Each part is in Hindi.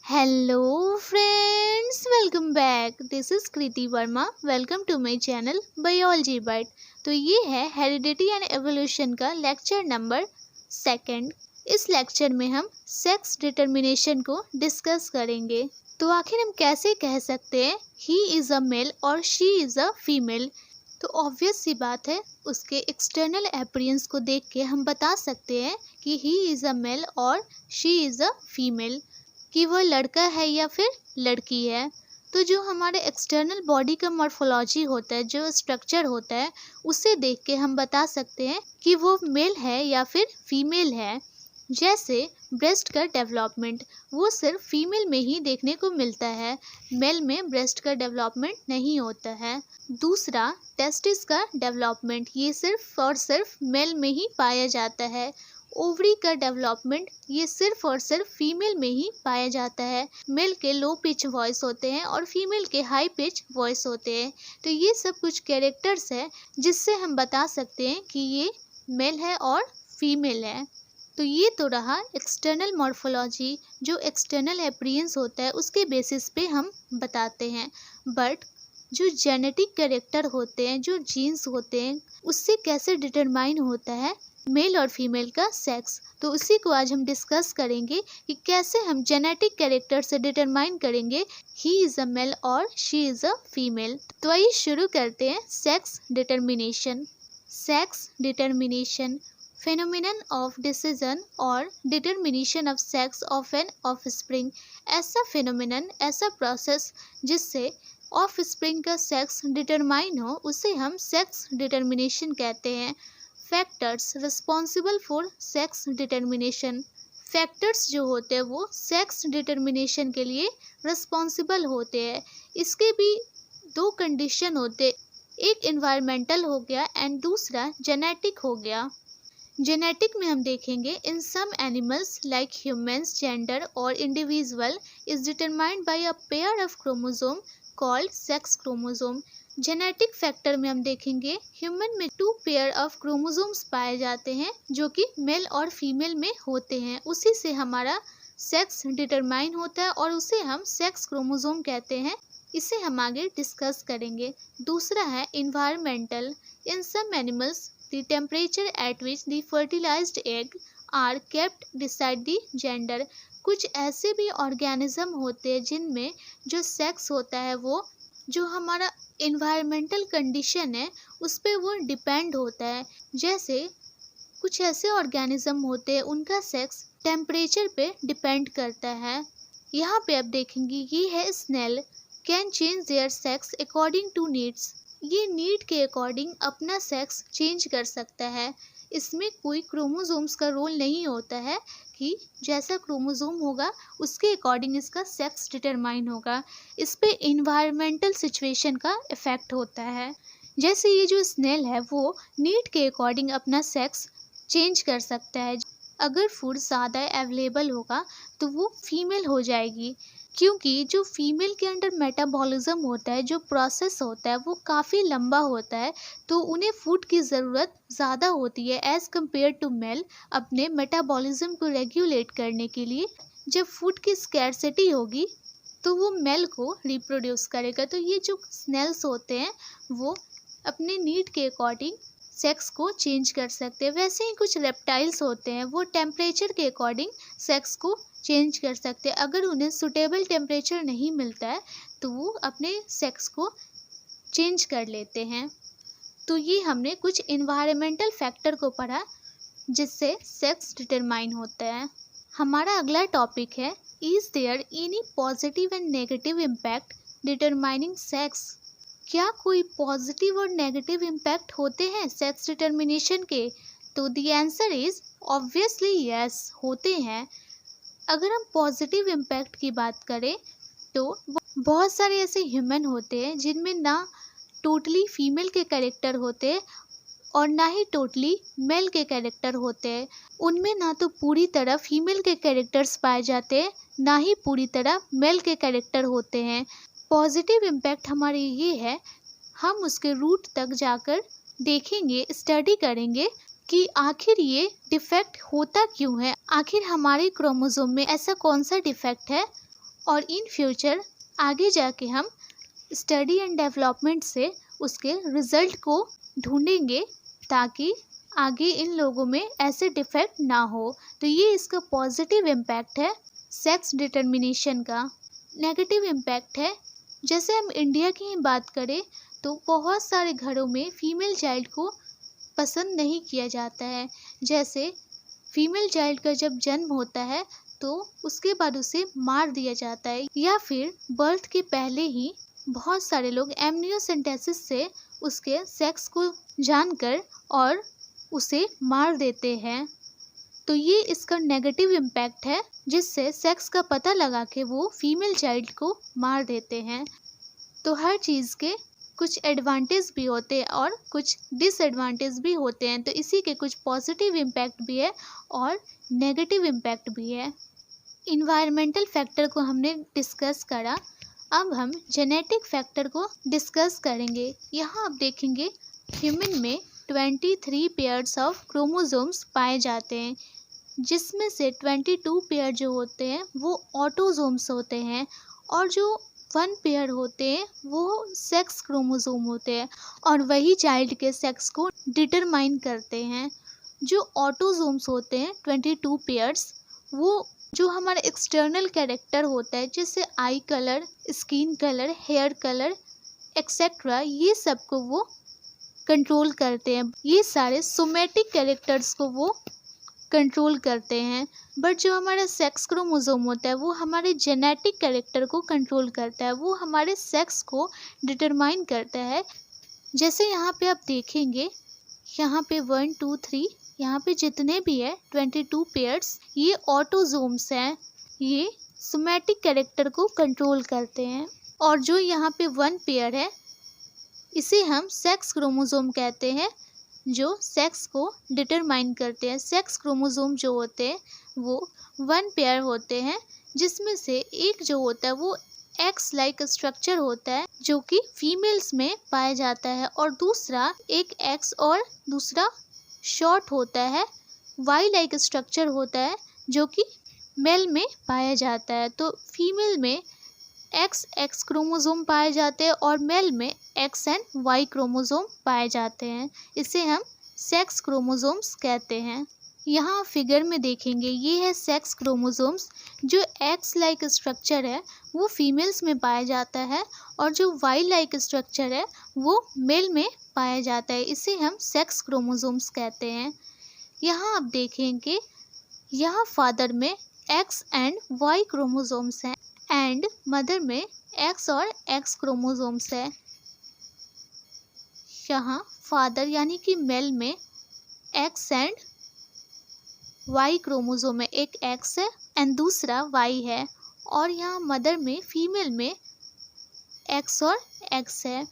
Hello friends, welcome back. This is Kriti Verma. Welcome to my channel biology byte. तो ये है हेरिडिटी एंड एवोल्यूशन का लेक्चर नंबर 2। इस लेक्चर में हम सेक्स डिटर्मिनेशन को डिस्कस करेंगे। तो आखिर हम कैसे कह सकते हैं ही इज़ अ मेल और शी इज़ अ फीमेल। तो ऑब्वियस सी बात है, उसके एक्सटर्नल अपीयरेंस को देख के हम बता सकते हैं कि ही इज़ अ मेल और शी इज़ अ फीमेल, कि वह लड़का है या फिर लड़की है। तो जो हमारे एक्सटर्नल बॉडी का मॉर्फोलॉजी होता है, जो स्ट्रक्चर होता है, उसे देख के हम बता सकते हैं कि वो मेल है या फिर फीमेल है। जैसे ब्रेस्ट का डेवलपमेंट, वो सिर्फ फीमेल में ही देखने को मिलता है, मेल में ब्रेस्ट का डेवलपमेंट नहीं होता है। दूसरा, टेस्टिस का डेवलपमेंट, ये सिर्फ और सिर्फ मेल में ही पाया जाता है। ओवरी का डेवलपमेंट, ये सिर्फ और सिर्फ फीमेल में ही पाया जाता है। मेल के लो पिच वॉइस होते हैं और फीमेल के हाई पिच वॉइस होते हैं। तो ये सब कुछ कैरेक्टर्स है जिससे हम बता सकते हैं कि ये मेल है और फीमेल है। तो ये तो रहा एक्सटर्नल मॉर्फोलॉजी, जो एक्सटर्नल अपीयरेंस होता है उसके बेसिस पे हम बताते हैं। बट जो जेनेटिक कैरेक्टर होते हैं, जो जीन्स होते हैं, उससे कैसे डिटरमाइन होता है मेल और फीमेल का सेक्स। तो उसी को आज हम डिस्कस करेंगे कि कैसे हम जेनेटिक कैरेक्टर से डिटरमाइन करेंगे ही इज़ अ मेल और शी इज़ अ फीमेल। तो आइए शुरू करते हैं sex determination. Sex determination, phenomenon of decision or determination of sex of an offspring। ऐसा phenomenon, ऐसा प्रोसेस जिससे ऑफस्प्रिंग का सेक्स डिटरमाइन हो, उसे हम सेक्स डिटरमिनेशन कहते हैं। Factors responsible for sex determination, factors जो होते हैं वो सेक्स डिटरमिनेशन के लिए रिस्पॉन्सिबल होते हैं। इसके भी दो कंडीशन होते, एक इन्वायरमेंटल हो गया एंड दूसरा जेनेटिक हो गया। जेनेटिक में हम देखेंगे in some animals like humans, gender और individual is determined by a pair of chromosome called sex chromosome. Genetic factor में हम देखेंगे ह्यूमन में 2 पेयर ऑफ क्रोमोसोम्स पाए जाते हैं जो कि मेल और फीमेल में होते हैं। उसी से हमारा सेक्स डिटरमाइन होता है और उसे हम सेक्स क्रोमोसोम कहते हैं। इसे हम आगे डिस्कस करेंगे। दूसरा है environmental. In some animals the temperature at which the fertilized egg are kept decide the gender। कुछ ऐसे भी ऑर्गेनिज्म होते हैं जिनमें जो सेक्स होता है वो जो हमारा इन्वायरमेंटल कंडीशन है उस पर वो डिपेंड होता है। जैसे कुछ ऐसे ऑर्गेनिज्म होते हैं उनका सेक्स टेम्परेचर पे डिपेंड करता है। यहाँ पे आप देखेंगे ये है snail, can change their sex according to needs. ये नीड के अकॉर्डिंग अपना सेक्स चेंज कर सकता है। इसमें कोई क्रोमोसोम्स का रोल नहीं होता है कि जैसा क्रोमोसोम होगा उसके अकॉर्डिंग इसका सेक्स डिटरमाइन होगा। इस पे इन्वायरमेंटल सिचुएशन का इफेक्ट होता है। जैसे ये जो स्नेल है वो नीड के अकॉर्डिंग अपना सेक्स चेंज कर सकता है। अगर फूड ज़्यादा अवेलेबल होगा तो वो फीमेल हो जाएगी, क्योंकि जो फीमेल के अंडर मेटाबॉलिज्म होता है, जो प्रोसेस होता है वो काफ़ी लंबा होता है, तो उन्हें फूड की ज़रूरत ज़्यादा होती है एज़ कम्पेयर टू मेल अपने मेटाबॉलिज्म को रेगुलेट करने के लिए। जब फूड की स्कैरसिटी होगी तो वो मेल को रिप्रोड्यूस करेगा। तो ये जो स्नेल्स होते हैं वो अपने नीड के अकॉर्डिंग सेक्स को चेंज कर सकते हैं। वैसे ही कुछ रेप्टाइल्स होते हैं वो टेम्परेचर के अकॉर्डिंग सेक्स को चेंज कर सकते हैं। अगर उन्हें सुटेबल टेम्परेचर नहीं मिलता है तो वो अपने सेक्स को चेंज कर लेते हैं। तो ये हमने कुछ इन्वायरमेंटल फैक्टर को पढ़ा जिससे सेक्स डिटरमाइन होता है। हमारा अगला टॉपिक है is there any positive and negative impact determining sex. क्या कोई पॉजिटिव और नेगेटिव इम्पैक्ट होते हैं सेक्स डिटरमिनेशन के? तो the answer is obviously yes, होते हैं। अगर हम पॉजिटिव इम्पैक्ट की बात करें तो बहुत सारे ऐसे ह्यूमन होते हैं जिनमें ना टोटली फीमेल के कैरेक्टर होते हैं और ना ही टोटली मेल के कैरेक्टर होते हैं। उनमें ना तो पूरी तरह फीमेल के कैरेक्टर्स पाए जाते हैं, ना ही पूरी तरह मेल के कैरेक्टर होते हैं। पॉजिटिव इम्पैक्ट हमारे ये है, हम उसके रूट तक जाकर देखेंगे, स्टडी करेंगे कि आखिर ये डिफेक्ट होता क्यों है, आखिर हमारे क्रोमोसोम में ऐसा कौन सा डिफेक्ट है और इन फ्यूचर आगे जाके हम स्टडी एंड डेवलपमेंट से उसके रिजल्ट को ढूंढेंगे ताकि आगे इन लोगों में ऐसे डिफेक्ट ना हो। तो ये इसका पॉजिटिव इम्पैक्ट है सेक्स डिटर्मिनेशन का। नेगेटिव इम्पैक्ट है, जैसे हम इंडिया की ही बात करें तो बहुत सारे घरों में फीमेल चाइल्ड को पसंद नहीं किया जाता है। जैसे फीमेल चाइल्ड का जब जन्म होता है तो उसके बाद उसे मार दिया जाता है, या फिर बर्थ के पहले ही बहुत सारे लोग एमनियोसेंटेसिस से उसके सेक्स को जानकर और उसे मार देते हैं। तो ये इसका नेगेटिव इम्पैक्ट है, जिससे सेक्स का पता लगा के वो फीमेल चाइल्ड को मार देते हैं। तो हर चीज़ के कुछ एडवांटेज भी होते हैं और कुछ डिसएडवांटेज भी होते हैं। तो इसी के कुछ पॉजिटिव इम्पैक्ट भी है और नेगेटिव इम्पैक्ट भी है। इन्वायरमेंटल फैक्टर को हमने डिस्कस करा, अब हम जेनेटिक फैक्टर को डिस्कस करेंगे। यहाँ आप देखेंगे ह्यूमन में 23 पेयर्स ऑफ क्रोमोसोम्स पाए जाते हैं, जिसमें से 22 पेयर जो होते हैं वो ऑटोसोम्स होते हैं और जो 1 पेयर होते हैं वो सेक्स क्रोमोसोम होते हैं और वही चाइल्ड के सेक्स को डिटरमाइन करते हैं। जो ऑटोसोम्स होते हैं 22 पेयर्स, वो जो हमारा एक्सटर्नल कैरेक्टर होता है जैसे eye colour, skin colour, hair colour etcetera, ये सब को वो कंट्रोल करते हैं। ये सारे सोमेटिक कैरेक्टर्स को वो कंट्रोल करते हैं। बट जो हमारा सेक्स क्रोमोसोम होता है वो हमारे जेनेटिक कैरेक्टर को कंट्रोल करता है, वो हमारे सेक्स को डिटरमाइन करता है। जैसे यहाँ पे आप देखेंगे, यहाँ पे 1 2 3, यहाँ पे जितने भी है 22 पेयर्स, ये ऑटोसोम्स हैं, ये सोमेटिक कैरेक्टर को कंट्रोल करते हैं। और जो यहाँ पे 1 पेयर है इसे हम सेक्स क्रोमोसोम कहते हैं, जो सेक्स को डिटरमाइन करते हैं। सेक्स क्रोमोसोम जो होते हैं वो 1 पेयर होते हैं, जिसमें से एक जो होता है वो एक्स लाइक स्ट्रक्चर होता है जो कि फीमेल्स में पाया जाता है, और दूसरा एक एक्स और दूसरा शॉर्ट होता है, वाई लाइक स्ट्रक्चर होता है जो कि मेल में पाया जाता है। तो फीमेल में एक्स क्रोमोसोम पाए जाते हैं और मेल में एक्स एंड वाई क्रोमोसोम पाए जाते हैं। इसे हम सेक्स क्रोमोसोम्स कहते हैं। यहाँ फिगर में देखेंगे, ये है सेक्स क्रोमोसोम्स। जो एक्स लाइक स्ट्रक्चर है वो फीमेल्स में पाया जाता है और जो वाई लाइक स्ट्रक्चर है वो मेल में पाया जाता है। इसे हम सेक्स क्रोमोसोम्स कहते हैं। यहाँ आप देखेंगे, यहाँ फादर में एक्स एंड वाई क्रोमोसोम्स हैं एंड मदर में एक्स और एक्स क्रोमोसोम्स है। यहाँ फादर यानी कि मेल में एक्स एंड वाई क्रोमोसोम है, एक एक्स है एंड दूसरा वाई है, और यहाँ मदर में फीमेल में एक्स और एक्स है।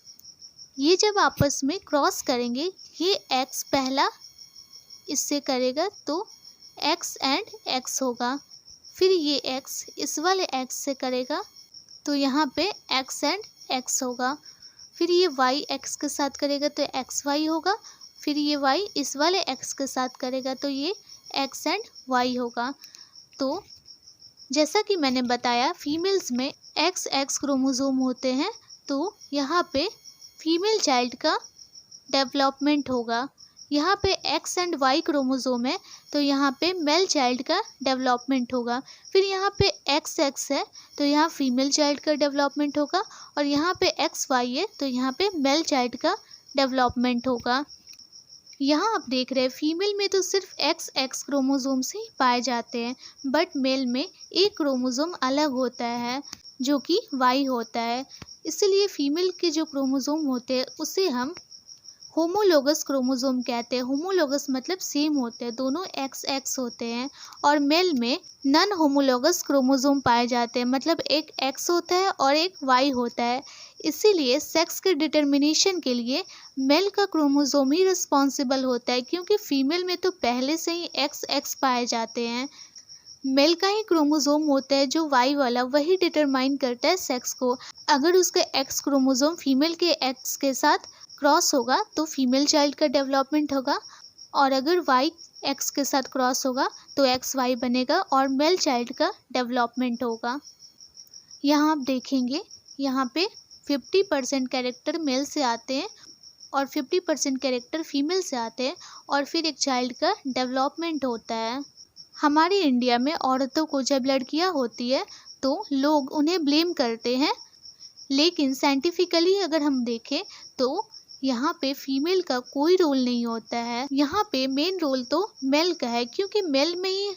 ये जब आपस में क्रॉस करेंगे, ये एक्स पहला इससे करेगा तो एक्स एंड एक्स होगा, फिर ये एक्स इस वाले एक्स से करेगा तो यहाँ पे एक्स एंड एक्स होगा, फिर ये वाई एक्स के साथ करेगा तो एक्स वाई होगा, फिर ये वाई इस वाले एक्स के साथ करेगा तो ये एक्स एंड वाई होगा। तो जैसा कि मैंने बताया फीमेल्स में एक्स एक्स क्रोमोसोम होते हैं, तो यहाँ पे फीमेल चाइल्ड का डेवलपमेंट होगा। यहाँ पे एक्स एंड वाई क्रोमोसोम है तो यहाँ पे मेल चाइल्ड का डेवलपमेंट होगा। फिर यहाँ पे एक्स एक्स है तो यहाँ फीमेल चाइल्ड का डेवलपमेंट होगा, और यहाँ पे एक्स वाई है तो यहाँ पे मेल चाइल्ड का डेवलपमेंट होगा। यहाँ आप देख रहे हैं फीमेल में तो सिर्फ एक्स एक्स क्रोमोसोम से ही पाए जाते हैं, बट मेल में एक क्रोमोसोम अलग होता है जो कि वाई होता है। इसलिए फीमेल के जो क्रोमोसोम होते हैं उसे हम होमोलोगस क्रोमोसोम कहते हैं। होमोलोगस मतलब सेम होते हैं, दोनों एक्स एक्स होते हैं, और मेल में नॉन होमोलोगस क्रोमोसोम पाए जाते हैं, मतलब एक एक्स होता है और एक वाई होता है। इसीलिए सेक्स के डिटर्मिनेशन के लिए मेल का क्रोमोसोम ही रिस्पॉन्सिबल होता है, क्योंकि फीमेल में तो पहले से ही एक्स एक्स पाए जाते हैं। मेल का ही क्रोमोसोम होता है जो वाई वाला, वही डिटरमाइन करता है सेक्स को। अगर उसका एक्स क्रोमोसोम फीमेल के एक्स के साथ क्रॉस होगा तो फीमेल चाइल्ड का डेवलपमेंट होगा, और अगर वाई एक्स के साथ क्रॉस होगा तो एक्स वाई बनेगा और मेल चाइल्ड का डेवलपमेंट होगा। यहाँ आप देखेंगे, यहाँ पे 50% कैरेक्टर मेल से आते हैं और 50% कैरेक्टर फीमेल से आते हैं और फिर एक चाइल्ड का डेवलपमेंट होता है। हमारे इंडिया में औरतों को जब लड़कियां होती है तो लोग उन्हें ब्लेम करते हैं, लेकिन साइंटिफिकली अगर हम देखें तो यहाँ पे फीमेल का कोई रोल नहीं होता है। यहाँ पे मेन रोल तो मेल का है, क्योंकि मेल में ही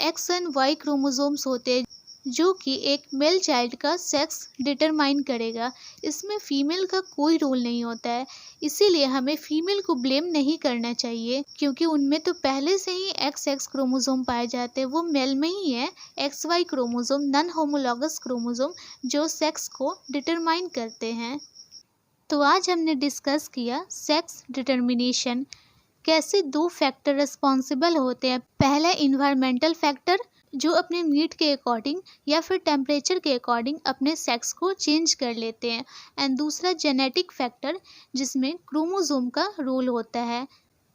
एक्स एंड वाई क्रोमोसोम्स होते हैं जो कि एक मेल चाइल्ड का सेक्स डिटरमाइन करेगा। इसमें फीमेल का कोई रोल नहीं होता है, इसीलिए हमें फीमेल को ब्लेम नहीं करना चाहिए, क्योंकि उनमें तो पहले से ही एक्स क्रोमोसोम पाए जाते हैं। वो मेल में ही है X Y chromosome, non homologous chromosome, जो सेक्स को डिटरमाइन करते हैं। तो आज हमने डिस्कस किया सेक्स डिटर्मिनेशन, कैसे 2 फैक्टर रिस्पॉन्सिबल होते हैं। पहला इन्वायरमेंटल फैक्टर जो अपने नीड के अकॉर्डिंग या फिर टेम्परेचर के अकॉर्डिंग अपने सेक्स को चेंज कर लेते हैं, एंड दूसरा जेनेटिक फैक्टर जिसमें क्रोमोसोम का रोल होता है।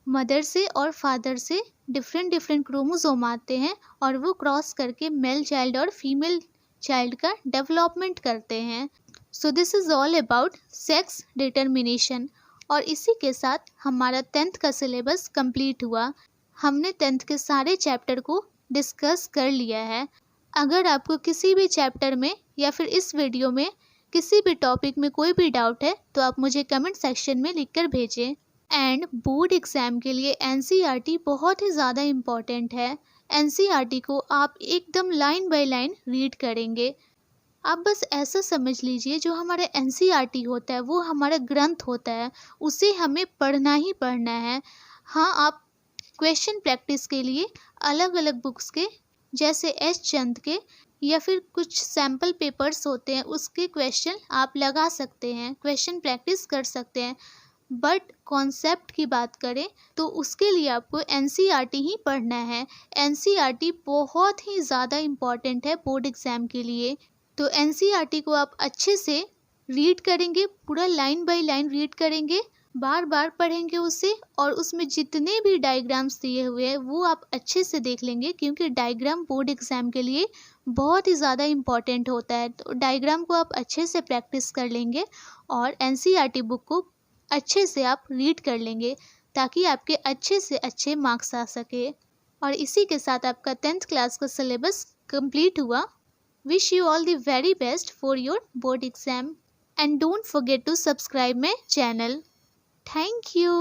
मदर से और फादर से डिफरेंट क्रोमोसोम आते हैं और वो क्रॉस करके मेल चाइल्ड और फीमेल चाइल्ड का डेवलपमेंट करते हैं। So this is all about sex determination. और इसी के साथ हमारा 10th का सिलेबस कंप्लीट हुआ। हमने 10th के सारे चैप्टर को डिस्कस कर लिया है। अगर आपको किसी भी चैप्टर में या फिर इस वीडियो में किसी भी टॉपिक में कोई भी डाउट है तो आप मुझे कमेंट सेक्शन में लिखकर भेजें। एंड बोर्ड एग्ज़ाम के लिए एनसीईआरटी बहुत ही ज़्यादा इम्पॉर्टेंट है। एनसीईआरटी को आप एकदम लाइन बाय लाइन रीड करेंगे। आप बस ऐसा समझ लीजिए, जो हमारा एनसीईआरटी होता है वो हमारा ग्रंथ होता है, उसे हमें पढ़ना ही पढ़ना है। हाँ, आप क्वेश्चन प्रैक्टिस के लिए अलग अलग बुक्स के जैसे एस चंद के या फिर कुछ सैम्पल पेपर्स होते हैं उसके क्वेश्चन आप लगा सकते हैं, क्वेश्चन प्रैक्टिस कर सकते हैं। बट कॉन्सेप्ट की बात करें तो उसके लिए आपको एनसीईआरटी ही पढ़ना है। एनसीईआरटी बहुत ही ज़्यादा इम्पॉर्टेंट है बोर्ड एग्ज़ाम के लिए। तो एनसीईआरटी को आप अच्छे से रीड करेंगे, पूरा लाइन बाय लाइन रीड करेंगे, बार बार पढ़ेंगे उसे, और उसमें जितने भी डायग्राम्स दिए हुए हैं वो आप अच्छे से देख लेंगे, क्योंकि डायग्राम बोर्ड एग्ज़ाम के लिए बहुत ही ज़्यादा इम्पॉर्टेंट होता है। तो डायग्राम को आप अच्छे से प्रैक्टिस कर लेंगे और एनसीईआरटी बुक को अच्छे से आप रीड कर लेंगे, ताकि आपके अच्छे से अच्छे मार्क्स आ सके। और इसी के साथ आपका 10th क्लास का सिलेबस कंप्लीट हुआ। Wish you all the very best for your board exam, and don't forget to subscribe my channel. Thank you.